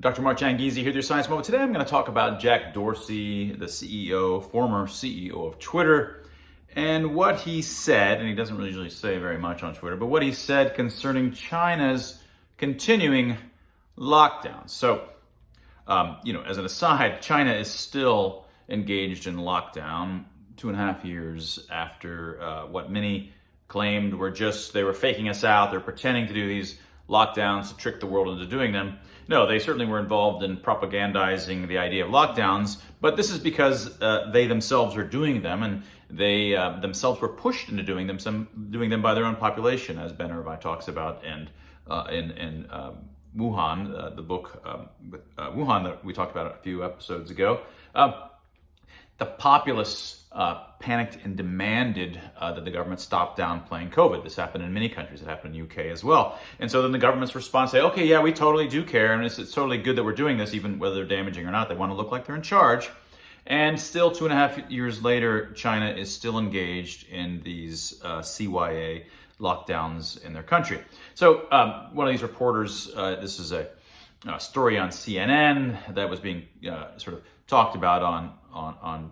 Dr. Mark Jangizi here with your Science Moment. Today I'm going to talk about Jack Dorsey, the former CEO of Twitter, and what he said, and he doesn't really usually say very much on Twitter, but what he said concerning China's continuing lockdowns. So, as an aside, China is still engaged in lockdown 2.5 years after what many claimed they were faking us out, they're pretending to do these lockdowns to trick the world into doing them. No, they certainly were involved in propagandizing the idea of lockdowns, but this is because they themselves are doing them, and they themselves were pushed into doing them by their own population, as Ben Irvine talks about, and in Wuhan, the book Wuhan that we talked about a few episodes ago. The populace panicked and demanded that the government stop downplaying COVID. This happened in many countries. It happened in the UK as well. And so then the government's response say, okay, yeah, we totally do care, and it's totally good that we're doing this, even whether they're damaging or not. They want to look like they're in charge. And still 2.5 years later, China is still engaged in these CYA lockdowns in their country. So one of these reporters, this is a story on CNN that was being sort of talked about on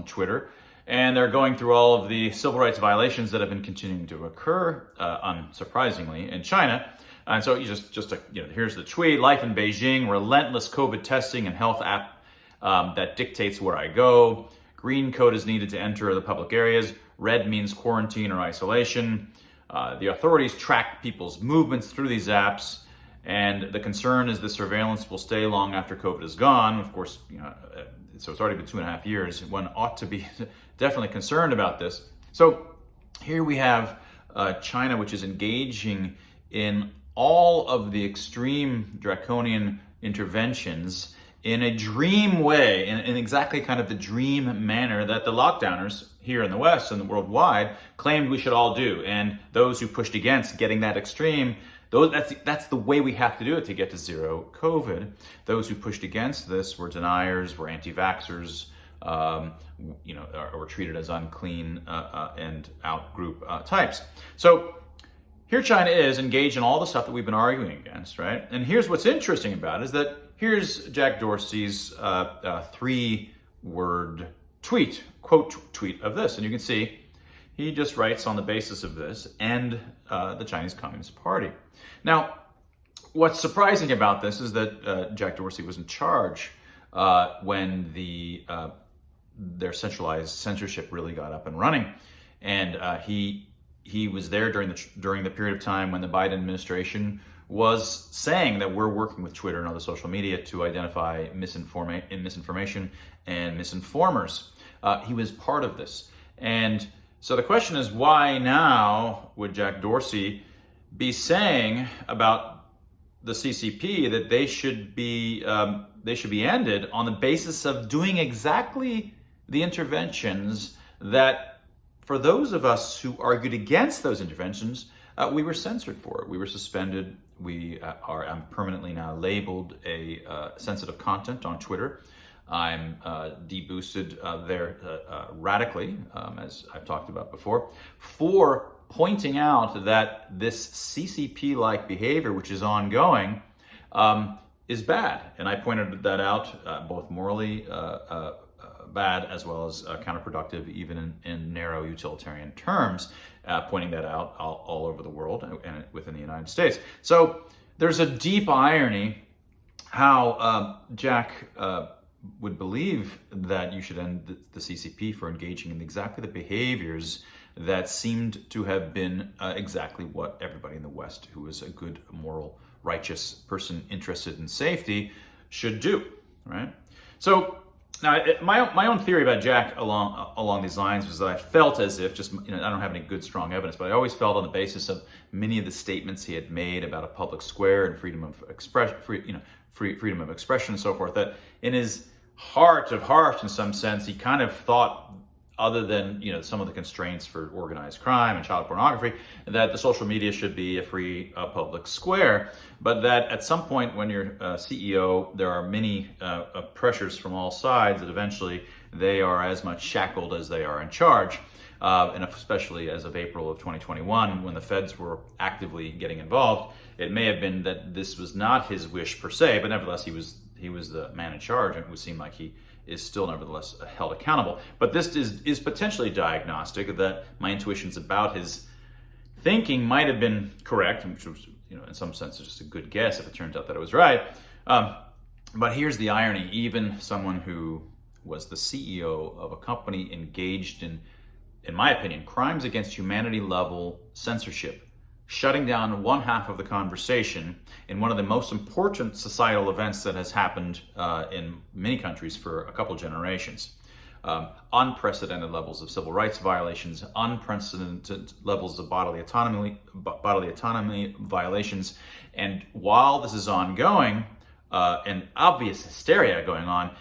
Twitter, and they're going through all of the civil rights violations that have been continuing to occur, unsurprisingly, in China. And so here's the tweet: "Life in Beijing, relentless COVID testing and health app that dictates where I go. Green code is needed to enter the public areas. Red means quarantine or isolation. The authorities track people's movements through these apps, and the concern is the surveillance will stay long after COVID is gone." Of course, so it's already been 2.5 years. One ought to be definitely concerned about this. So here we have China, which is engaging in all of the extreme draconian interventions in a dream way, in exactly kind of the dream manner that the lockdowners here in the West and worldwide claimed we should all do. And those who pushed against getting that extreme, that's the way we have to do it to get to zero COVID. Those who pushed against this were deniers, were anti-vaxxers, were treated as unclean and out group types. So here China is engaged in all the stuff that we've been arguing against, right? And here's what's interesting about it, is that here's Jack Dorsey's 3-word quote tweet of this. And you can see he just writes, on the basis of this, end the Chinese Communist Party. Now, what's surprising about this is that Jack Dorsey was in charge when their centralized censorship really got up and running, and he was there during the period of time when the Biden administration was saying that we're working with Twitter and other social media to identify misinformation and misinformers. He was part of this, and so the question is, why now would Jack Dorsey be saying about the CCP that they should be ended on the basis of doing exactly the interventions that, for those of us who argued against those interventions, we were censored for it. We were suspended. I'm permanently now labeled a sensitive content on Twitter. I'm deboosted there radically, as I've talked about before, for pointing out that this CCP-like behavior, which is ongoing, is bad. And I pointed that out both morally bad as well as counterproductive, even in narrow utilitarian terms, pointing that out all over the world and within the United States. So there's a deep irony how Jack would believe that you should end the CCP for engaging in exactly the behaviors that seemed to have been exactly what everybody in the West who is a good, moral, righteous person interested in safety should do, right? So now, my own theory about Jack along these lines was that I felt as if, I don't have any good, strong evidence, but I always felt on the basis of many of the statements he had made about a public square and freedom of freedom of expression and so forth, that in his heart of hearts, in some sense, he kind of thought, other than some of the constraints for organized crime and child pornography, that the social media should be a free public square, but that at some point when you're CEO, there are many pressures from all sides that eventually they are as much shackled as they are in charge. And especially as of April of 2021, when the feds were actively getting involved, It may have been that this was not his wish per se, but nevertheless, he was the man in charge, and it would seem like he is still nevertheless held accountable. But this is potentially diagnostic that my intuitions about his thinking might have been correct, which was, in some sense, just a good guess if it turns out that it was right. But here's the irony: even someone who was the CEO of a company engaged in my opinion, crimes against humanity level censorship, shutting down one half of the conversation in one of the most important societal events that has happened in many countries for a couple generations. Unprecedented levels of civil rights violations, unprecedented levels of bodily autonomy violations. And while this is ongoing, and obvious hysteria going on,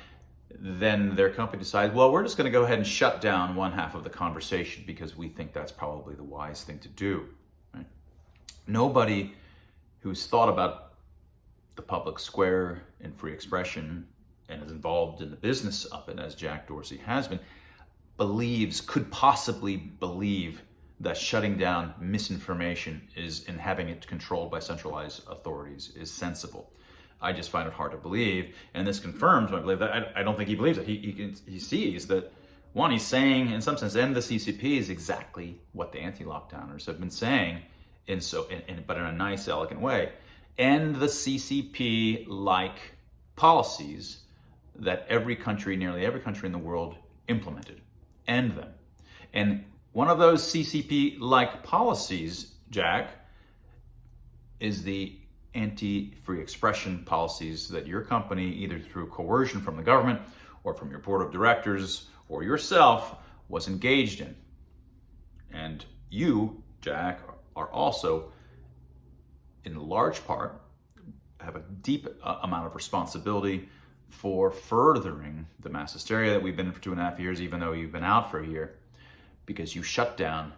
then their company decides, well, we're just going to go ahead and shut down one half of the conversation because we think that's probably the wise thing to do. Right? Nobody who's thought about the public square and free expression and is involved in the business of it, as Jack Dorsey has been, could possibly believe that shutting down misinformation and having it controlled by centralized authorities is sensible. I just find it hard to believe, and this confirms my belief that I don't think he believes it. He sees that, one, he's saying, in some sense, end the CCP is exactly what the anti-lockdowners have been saying, but in a nice, elegant way. End the CCP-like policies that nearly every country in the world implemented. End them. And one of those CCP-like policies, Jack, is the anti-free expression policies that your company, either through coercion from the government or from your board of directors or yourself, was engaged in. And you, Jack, are also, in large part, have a deep amount of responsibility for furthering the mass hysteria that we've been in for 2.5 years, even though you've been out for a year, because you shut down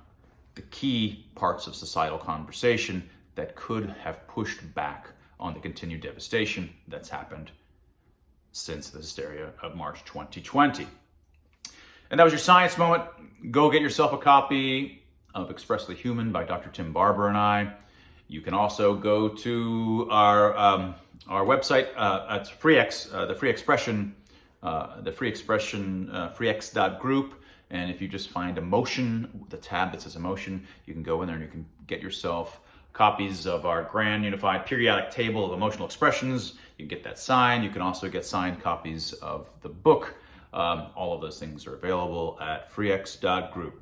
the key parts of societal conversation that could have pushed back on the continued devastation that's happened since the hysteria of March 2020. And that was your science moment. Go get yourself a copy of Expressly Human by Dr. Tim Barber and I. You can also go to our website at FreeX, the Free Expression, freex.group. And if you just find emotion, the tab that says emotion, you can go in there and you can get yourself copies of our grand unified periodic table of emotional expressions. You can get that signed. You can also get signed copies of the book. All of those things are available at freex.group.